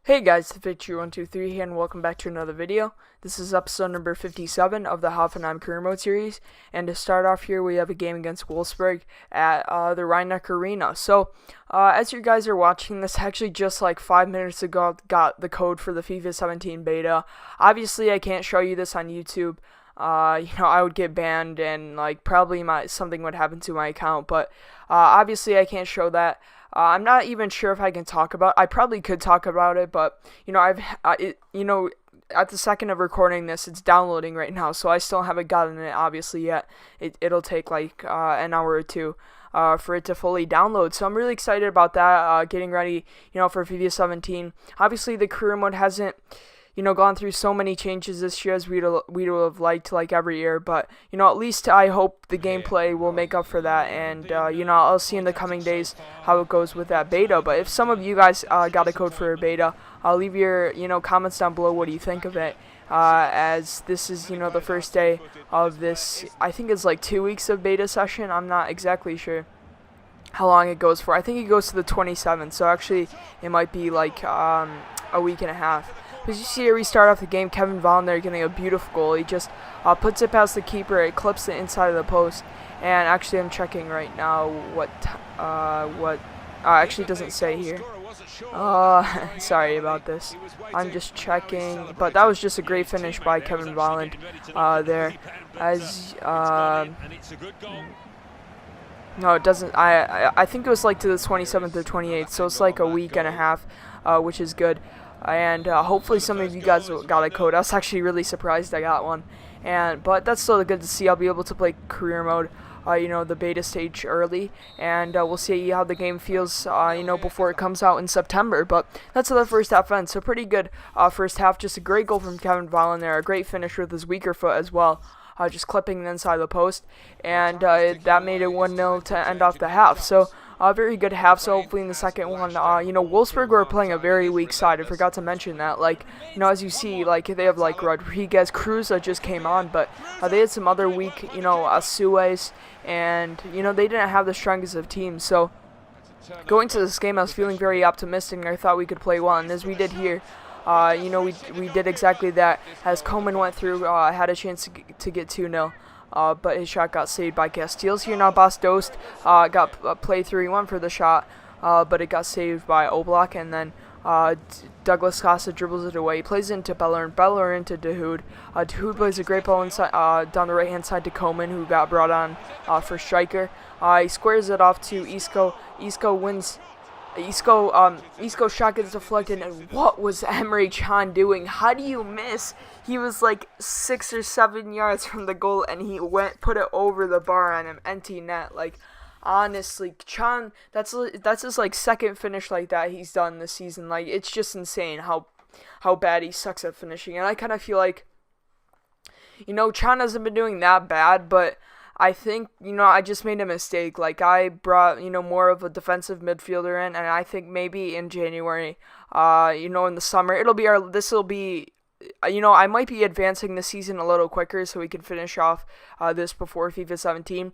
Hey guys, it's Victory123 here and welcome back to another video. This is episode number 57 of the Hoffenheim career mode series, and to start off here we have a game against Wolfsburg at the Rhein-Neckar Arena. So as you guys are watching this, actually just like 5 minutes ago got the code for the FIFA 17 beta. Obviously I can't show you this on YouTube. I would get banned and like probably something would happen to my account, but obviously I can't show that. I'm not even sure if I can talk about. I probably could talk about it, but at the second of recording this, it's downloading right now, so I still haven't gotten it obviously yet. It'll take like an hour or two for it to fully download. So I'm really excited about that. Getting ready, for FIFA 17. Obviously, the career mode hasn't gone through so many changes this year as we'd have liked, like every year, but at least I hope the gameplay will make up for that, and I'll see in the coming days how it goes with that beta. But if some of you guys got a code for a beta, I'll leave your comments down below. What do you think of it? As this is the first day of this, I think it's like 2 weeks of beta session. I'm not exactly sure how long it goes for. I think it goes to the 27th, so actually it might be like a week and a half. As you see here, we start off the game, Kevin Volland there getting a beautiful goal. He just puts it past the keeper, it clips the inside of the post, and actually I'm checking right now what actually doesn't say here. Sorry about this. I'm just checking, but that was just a great finish by Kevin Volland there. As no, it doesn't. I think it was like to the 27th or 28th, so it's like a week and a half, which is good. And hopefully some of you guys got a code. I was actually really surprised I got one, but that's still good to see. I'll be able to play career mode, the beta stage early, and we'll see how the game feels, before it comes out in September. But that's how the first half ends. So pretty good first half. Just a great goal from Kevin Volland there. A great finish with his weaker foot as well. Just clipping the inside of the post, and that made it 1-0 to end off the half. So very good half. So hopefully in the second one, Wolfsburg were playing a very weak side. I forgot to mention that. Like, as you see, like they have like Rodriguez, Cruz that just came on, but they had some other weak, Suez, and they didn't have the strongest of teams. So going to this game, I was feeling very optimistic, and I thought we could play well, and as we did here. We did exactly that. As Coman went through, had a chance to get 2-0, but his shot got saved by Casteels. Here now, Bas Dost got played through. He went for the shot, but it got saved by Oblak, and then Douglas Costa dribbles it away. He plays into Bellerin, Bellerin into Dahoud. Dahoud plays a great ball inside, down the right-hand side to Coman, who got brought on for striker. He squares it off to Isco. Isco wins. Isco's shot gets deflected, and what was Emre Can doing? How do you miss? He was like 6 or 7 yards from the goal, and he put it over the bar on an empty net. Like, honestly, Can, that's his like second finish like that he's done this season. Like, it's just insane how bad he sucks at finishing, and I kind of feel like, Can hasn't been doing that bad, but I think, I just made a mistake. Like, I brought, more of a defensive midfielder in, and I think maybe in January, in the summer, I might be advancing the season a little quicker so we can finish off this before FIFA 17.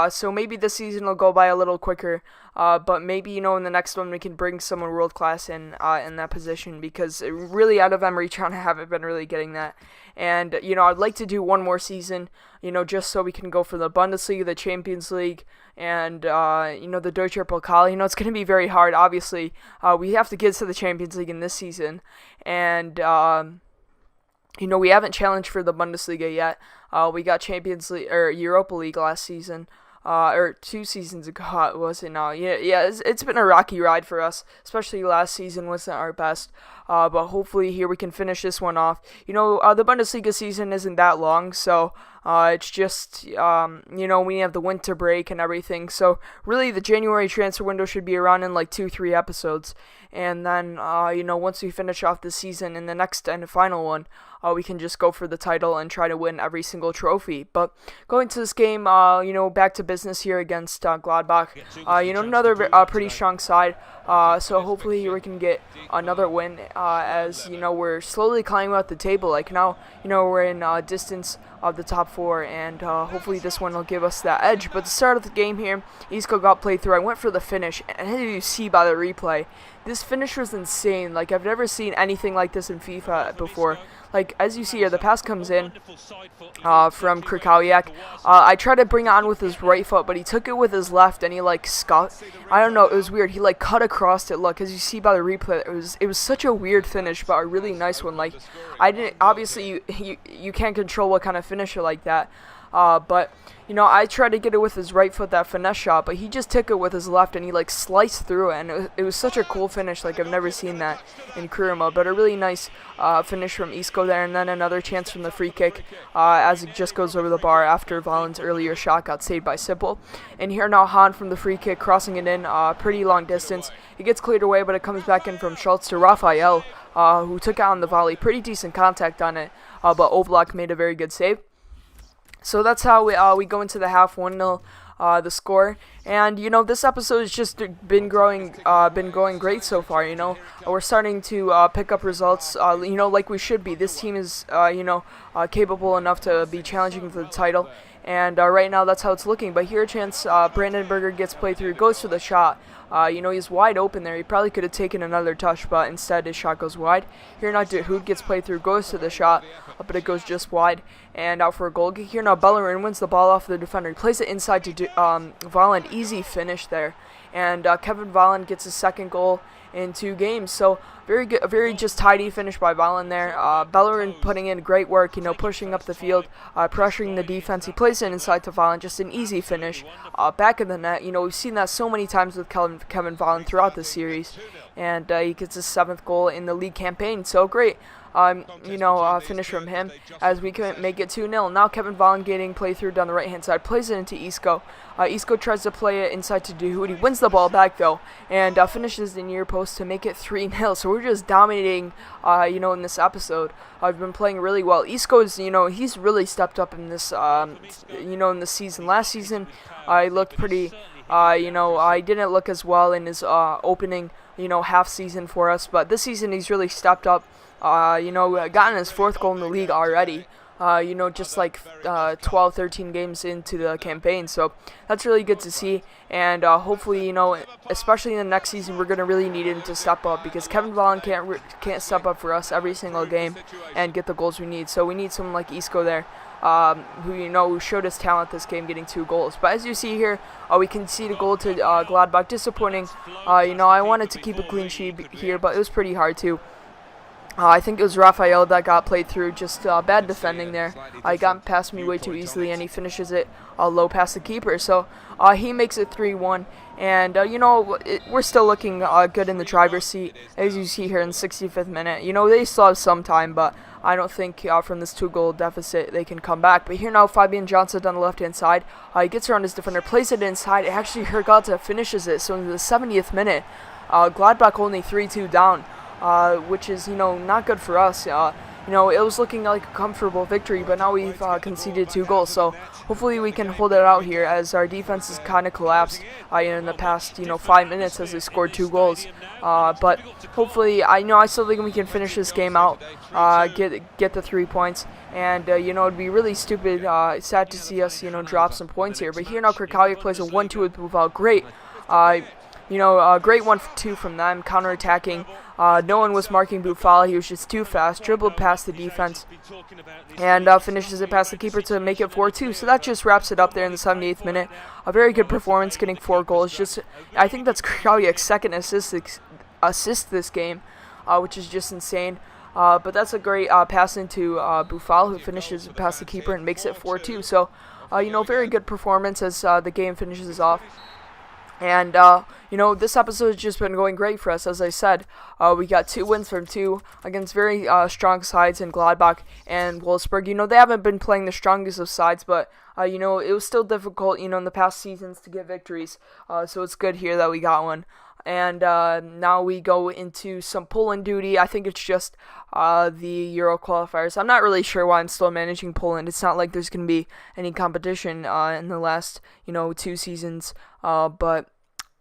So maybe this season will go by a little quicker, but maybe, in the next one we can bring someone world-class in that position, because really out of Emre Can I haven't been really getting that. And, I'd like to do one more season, just so we can go for the Bundesliga, the Champions League, and, the Deutscher Pokal. It's going to be very hard, obviously. We have to get to the Champions League in this season, and, we haven't challenged for the Bundesliga yet. We got Champions League or Europa League last season, or 2 seasons ago, was it now? Yeah, it's been a rocky ride for us, especially last season wasn't our best. But hopefully here we can finish this one off. The Bundesliga season isn't that long, so it's just, we have the winter break and everything. So really the January transfer window should be around in like 2-3 episodes. And then, once we finish off the season in the next and final one, we can just go for the title and try to win every single trophy. But going to this game, back to business here against Gladbach. Another pretty strong side. So hopefully here we can get another win, as, we're slowly climbing up the table. Like now, we're in distance of the top 4, and hopefully this one will give us that edge. But the start of the game here, Isco got played through. I went for the finish, and as you see by the replay, this finish was insane. Like, I've never seen anything like this in FIFA before. Like, as you see here, the pass comes in from Krikowiak. I tried to bring it on with his right foot, but he took it with his left, and he, like, I don't know, it was weird. He, like, cut across it. Look, as you see by the replay, it was such a weird finish, but a really nice one. Like, obviously, you can't control what kind of finisher like that. But, you know, I tried to get it with his right foot, that finesse shot, but he just took it with his left, and he, like, sliced through it, and it was such a cool finish. Like, I've never seen that in career mode, but a really nice finish from Isco there, and then another chance from the free kick as it just goes over the bar after Valen's earlier shot got saved by Sipple. And here now Hahn from the free kick, crossing it in pretty long distance. It gets cleared away, but it comes back in from Schultz to Raphael, who took out on the volley. Pretty decent contact on it, but Oblak made a very good save. So that's how we go into the half, 1-0 the score. And, you know, this episode has just been going great so far. You know, we're starting to pick up results, you know, like we should be. This team is, you know, capable enough to be challenging for the title. And right now that's how it's looking. But here a chance, Brandenburger gets played through, goes for the shot. You know, he's wide open there. He probably could have taken another touch, but instead his shot goes wide. Here now Dahoud gets played through, goes to the shot, but it goes just wide and out for a goal. Here now Bellerin wins the ball off the defender. He plays it inside to Valand. Easy finish there. And Kevin Valand gets his second goal in 2 games. So very good, very just tidy finish by Valand there. Bellerin putting in great work, you know, pushing up the field, pressuring the defense. He plays it inside to Valand, just an easy finish, back of the net. You know, we've seen that so many times with Kevin Valand throughout the series, and he gets his 7th goal in the league campaign. So great. You know, finish from him as we can make it 2-0. Now Kevin Valand getting played through down the right-hand side, plays it into Isco. Isco tries to play it inside to Dahoud. He wins the ball back, though, and finishes the near post to make it 3-0. So we're just dominating, you know, in this episode. I've been playing really well. Isco's, you know, he's really stepped up in this, you know, in this season. Last season, I looked pretty, you know, I didn't look as well in his opening, you know, half season for us. But this season, he's really stepped up. You know, gotten his 4th goal in the league already, you know, just like 12, 13 games into the campaign. So that's really good to see. And hopefully, you know, especially in the next season, we're going to really need him to step up, because Kevin Valand can't step up for us every single game and get the goals we need. So we need someone like Isco there, who, you know, who showed his talent this game, getting 2 goals. But as you see here, we concede a goal to Gladbach. Disappointing. You know, I wanted to keep a clean sheet here, but it was pretty hard to. I think it was Raphael that got played through, just bad defending there. He got past me way too easily, and he finishes it low past the keeper. So he makes it 3-1, and you know, we're still looking good in the driver's seat, as you see here in the 65th minute. You know, they still have some time, but I don't think from this 2-goal deficit they can come back. But here now, Fabian Johnson on the left-hand side. He gets around his defender, plays it inside. Actually, Hergata finishes it. So in the 70th minute, Gladbach only 3-2 down. Which is, you know, not good for us. You know, it was looking like a comfortable victory, but now we've conceded 2 goals. So hopefully we can hold it out here, as our defense has kind of collapsed in the past, you know, 5 minutes as they scored 2 goals. But hopefully, I still think we can finish this game out, get the 3 points. And, you know, it'd be really stupid, sad to see us, you know, drop some points here. But here now, Krikowiak plays a 1-2 with Buval. Great. You know, great 1-2 from them, counter-attacking. No one was marking Buffal. He was just too fast, dribbled past the defense, and finishes it past the keeper to make it 4-2. So that just wraps it up there in the 78th minute. A very good performance, getting 4 goals. Just, I think that's Krikowiak's second assist this game, which is just insane. But that's a great pass into Buffal, who finishes past the keeper and makes it 4-2. So, you know, very good performance as the game finishes off. And, you know, this episode has just been going great for us. As I said, we got 2 wins from 2 against very strong sides in Gladbach and Wolfsburg. You know, they haven't been playing the strongest of sides, but, you know, it was still difficult, you know, in the past seasons to get victories. So it's good here that we got one. And now we go into some Poland duty. I think it's just the Euro qualifiers. I'm not really sure why I'm still managing Poland. It's not like there's going to be any competition in the last, you know, 2 seasons. But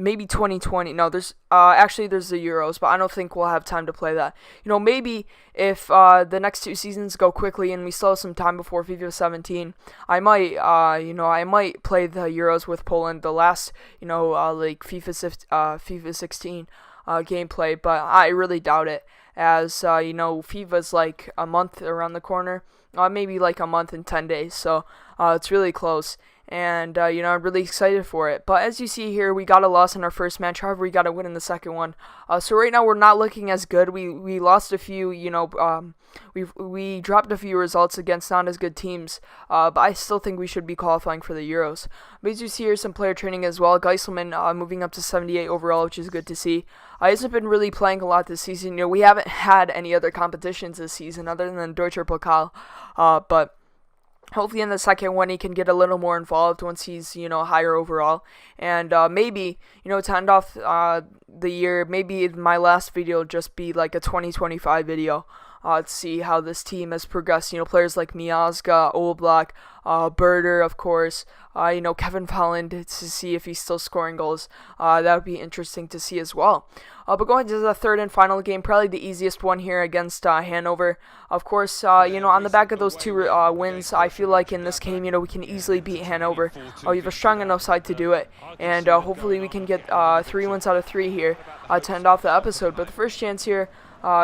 maybe 2020. No, there's actually there's the Euros, but I don't think we'll have time to play that. You know, maybe if the next 2 seasons go quickly and we still have some time before FIFA 17, I might I might play the Euros with Poland. The last, you know, like FIFA 16. gameplay, but I really doubt it, as FIFA's like a month around the corner, maybe like a month and 10 days, so it's really close. And, I'm really excited for it. But as you see here, we got a loss in our first match. However, we got a win in the second one. So right now, we're not looking as good. We lost a few, we dropped a few results against not as good teams. But I still think we should be qualifying for the Euros. But as you see here, some player training as well. Geiselman moving up to 78 overall, which is good to see. He hasn't been really playing a lot this season. We haven't had any other competitions this season other than Deutscher Pokal. But hopefully in the second one he can get a little more involved once he's, higher overall. And maybe, to end off the year, maybe my last video will just be like a 2025 video. To see how this team has progressed. Players like Miazga, Oblak, Berder, of course. Kevin Volland, to see if he's still scoring goals. That would be interesting to see as well. But going to the third and final game, probably the easiest one here against Hanover. Of course, on the back of those two wins, I feel like in this game, we can easily beat Hanover. We have a strong enough side to do it. And hopefully we can get 3 wins out of 3 here to end off the episode. But the first chance here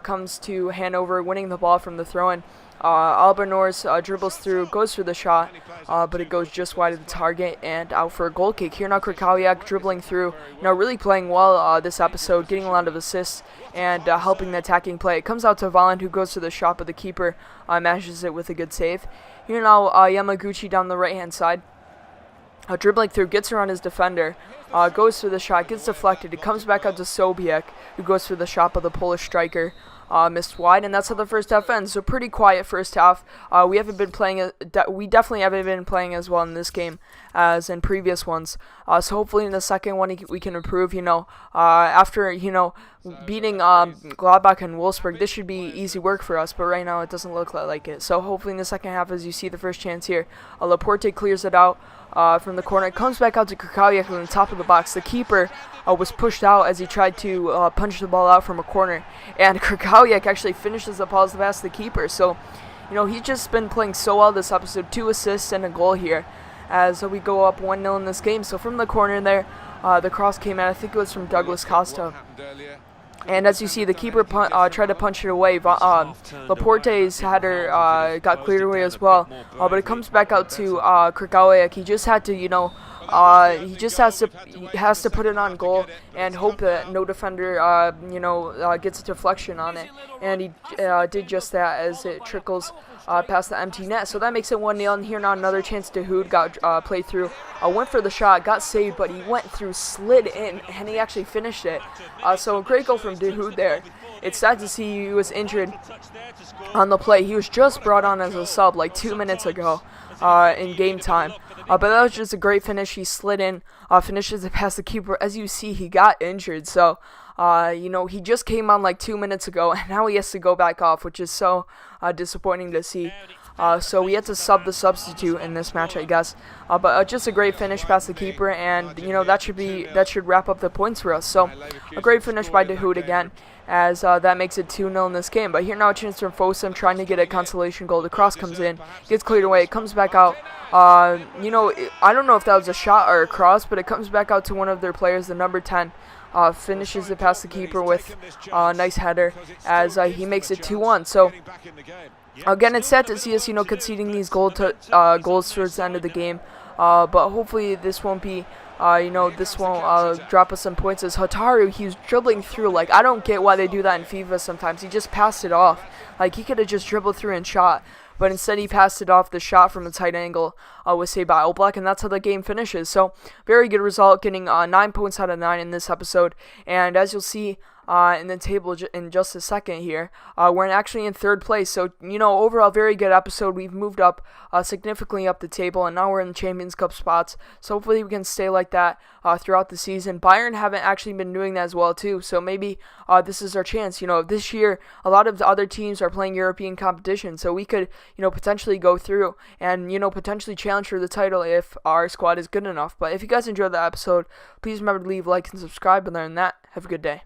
comes to Hanover, winning the ball from the throw-in. Albanors dribbles through, goes for the shot, but it goes just wide of the target and out for a goal kick. Here now Krakowiak dribbling through, really playing well this episode, getting a lot of assists and helping the attacking play. It comes out to Volland, who goes to the shot, but the keeper manages it with a good save. Here now Yamaguchi down the right-hand side. Dribbling through, gets around his defender, goes for the shot, gets deflected. It comes back out to Sobiek, who goes for the shot, but the Polish striker missed wide, and that's how the first half ends. So pretty quiet first half. We definitely haven't been playing as well in this game as in previous ones. So hopefully in the second one we can improve. After beating Gladbach and Wolfsburg, this should be easy work for us. But right now it doesn't look like it. So hopefully in the second half, as you see the first chance here, Laporte clears it out from the corner. It comes back out to Krakowiak on the top of the box. The keeper was pushed out as he tried to punch the ball out from a corner, and Krakowiak actually finishes the pass past the keeper. So, he's just been playing so well this episode. 2 assists and a goal here as we go up 1-0 in this game. So from the corner there, the cross came out. I think it was from Douglas Costa. And as you see, the keeper tried to punch it away. Laporte's header got cleared away as well. But it comes back out to Krakowiak. He just had to, he has to put it on goal and hope that no defender, gets a deflection on it. And he did just that as it trickles past the empty net. So that makes it 1-0. And here now another chance. Dahoud got played through. Went for the shot, got saved, but he went through, slid in, and he actually finished it. So a great goal from Dahoud there. It's sad to see he was injured on the play. He was just brought on as a sub like 2 minutes ago in game time. But that was just a great finish. He slid in, finishes it past the keeper. As you see, he got injured. So, he just came on like 2 minutes ago, and now he has to go back off, which is so disappointing to see. So we had to sub the substitute in this match, I guess. But just a great finish past the keeper, and that should wrap up the points for us. So a great finish by Dahoud again, as that makes it 2-0 in this game. But here now a chance from Fossum trying to get a consolation goal. The cross comes in, gets cleared away, it comes back out. I don't know if that was a shot or a cross, but it comes back out to one of their players, the number 10. Finishes it past the keeper with a nice header as he makes it 2-1. So again, it's sad to see us, conceding these goals towards the end of the game. But hopefully this won't be, this won't drop us some points. As Hotaru, he's dribbling through. Like, I don't get why they do that in FIFA sometimes. He just passed it off. Like, he could have just dribbled through and shot. But instead he passed it off. The shot from a tight angle was saved by Oblak, and that's how the game finishes. So very good result, getting 9 points out of 9 in this episode. And as you'll see in the table in just a second here, we're actually in third place. So, overall very good episode. We've moved up significantly up the table, and now we're in the Champions Cup spots. So hopefully we can stay like that throughout the season. Bayern haven't actually been doing that as well too. So maybe this is our chance. This year a lot of the other teams are playing European competition, so we could potentially go through and potentially challenge for the title if our squad is good enough. But if you guys enjoyed the episode, please remember to leave a like and subscribe. And other than that, have a good day.